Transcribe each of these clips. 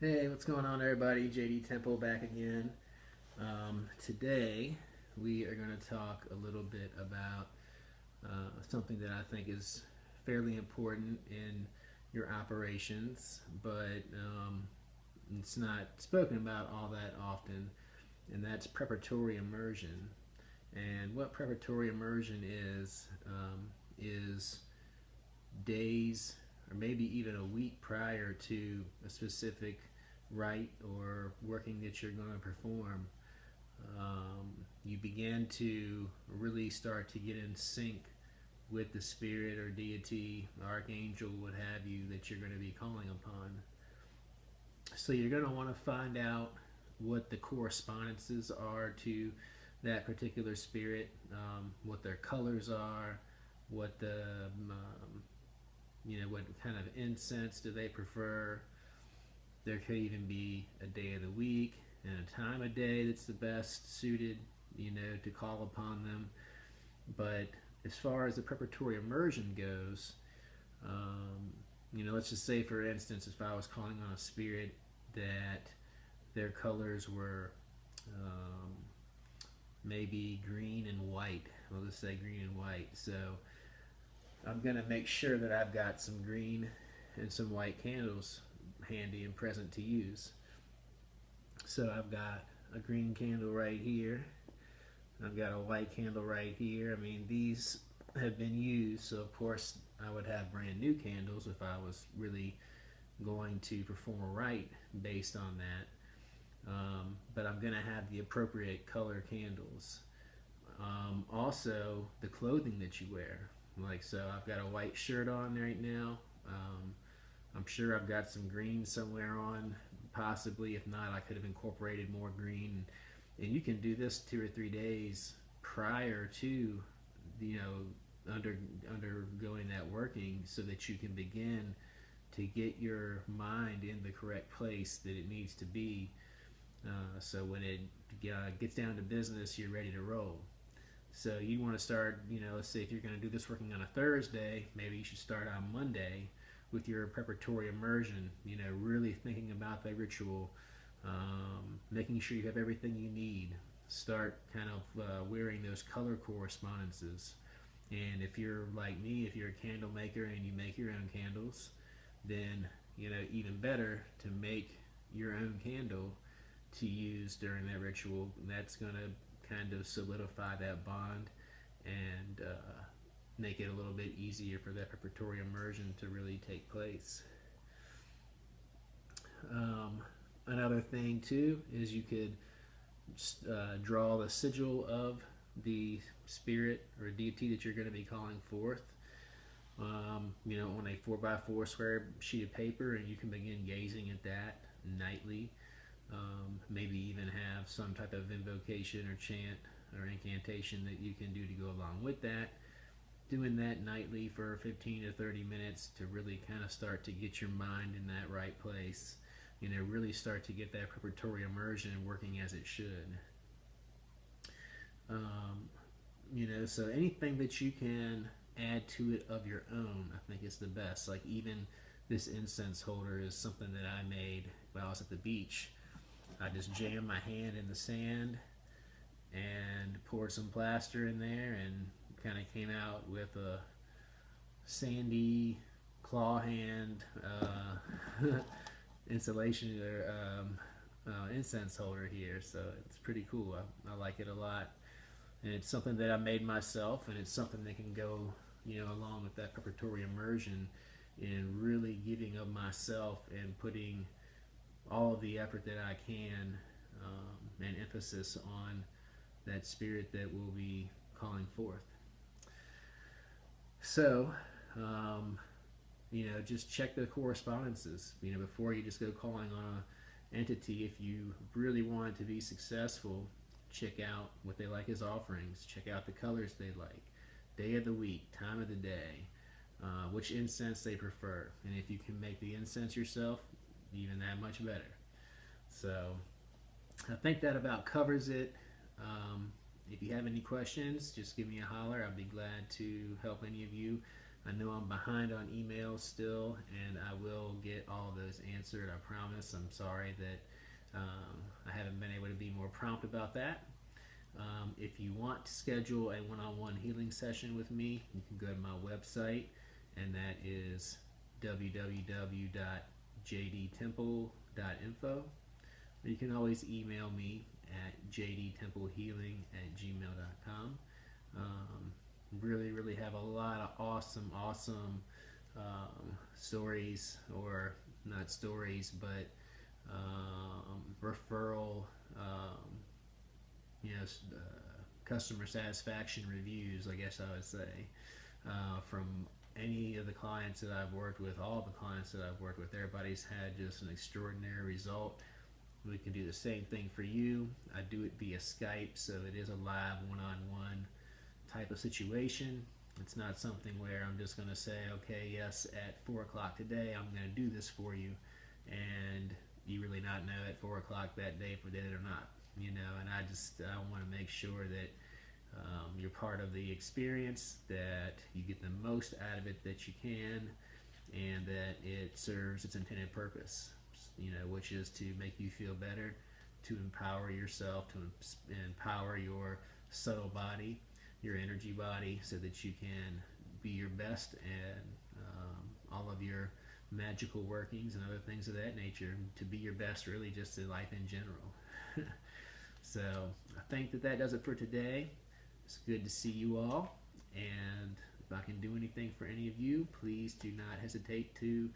Hey, what's going on, everybody? JD Temple back again. Today, we are going to talk a little bit about something that I think is fairly important in your operations, but it's not spoken about all that often, and that's preparatory immersion. And what preparatory immersion is days or maybe even a week prior to a specific rite or working that you're going to perform. You begin to really start to get in sync with the spirit or deity, archangel, what have you, that you're going to be calling upon. So you're going to want to find out what the correspondences are to that particular spirit, what their colors are, what the what kind of incense do they prefer. There could even be a day of the week and a time of day that's the best suited, to call upon them. But as far as the preparatory immersion goes, let's just say, for instance, if I was calling on a spirit that their colors were um, maybe green and white. We'll just say green and white. So I'm going to make sure that I've got some green and some white candles handy and present to use. So I've got a green candle right here. I've got a white candle right here. I mean, these have been used, so of course I would have brand new candles if I was really going to perform a rite based on that. But I'm going to have the appropriate color candles. Also, the clothing that you wear. Like, so I've got a white shirt on right now. I'm sure I've got some green somewhere on, possibly. If not, I could have incorporated more green. And you can do this 2 or 3 days prior to, you know, undergoing that working, so that you can begin to get your mind in the correct place that it needs to be. So when it gets down to business, you're ready to roll. So you want to start, let's say if you're going to do this working on a Thursday, maybe you should start on Monday with your preparatory immersion, really thinking about the ritual, making sure you have everything you need. Start kind of wearing those color correspondences. And if you're like me, if you're a candle maker and you make your own candles, then, even better to make your own candle to use during that ritual. That's going to kind of solidify that bond and make it a little bit easier for that preparatory immersion to really take place. Another thing too is you could draw the sigil of the spirit or deity that you're going to be calling forth, on a 4x4 square sheet of paper, and you can begin gazing at that nightly. Maybe even have some type of invocation or chant or incantation that you can do to go along with that. Doing that nightly for 15 to 30 minutes to really kind of start to get your mind in that right place. Really start to get that preparatory immersion working as it should. So anything that you can add to it of your own, I think is the best. Like, even this incense holder is something that I made while I was at the beach. I just jammed my hand in the sand and poured some plaster in there and kind of came out with a sandy claw hand insulation or incense holder here. So it's pretty cool. I like it a lot. And it's something that I made myself, and it's something that can go, along with that preparatory immersion, in really giving of myself and putting all of the effort that I can, and emphasis on that spirit that will be calling forth. So, just check the correspondences, before you just go calling on an entity. If you really want it to be successful, check out what they like as offerings, check out the colors they like, day of the week, time of the day, which incense they prefer. And if you can make the incense yourself, even that much better. So I think that about covers it. If you have any questions, just give me a holler. I'd be glad to help any of you. I know I'm behind on emails still, and I will get all those answered. I promise. I'm sorry that I haven't been able to be more prompt about that. If you want to schedule a one-on-one healing session with me, you can go to my website, and that is www.jdtemplehealing.info. Or you can always email me at jdtemplehealing@gmail.com. Really have a lot of awesome stories, or not stories, but referral, you know, customer satisfaction reviews, I guess I would say, from any of the clients that I've worked with. All the clients that I've worked with, everybody's had just an extraordinary result. We can do the same thing for you. I do it via Skype, so it is a live one-on-one type of situation. It's not something where I'm just going to say, okay, yes, at 4 o'clock today, I'm going to do this for you, and you really not know at 4 o'clock that day if we did it or not, you know. And I want to make sure that you're part of the experience, that you get the most out of it that you can, and that it serves its intended purpose, you know, which is to make you feel better, to empower yourself, to empower your subtle body, your energy body, so that you can be your best, and all of your magical workings and other things of that nature, to be your best really just in life in general. So I think that does it for today. It's good to see you all, and if I can do anything for any of you, please do not hesitate to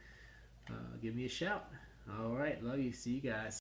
give me a shout. All right, love you. See you guys.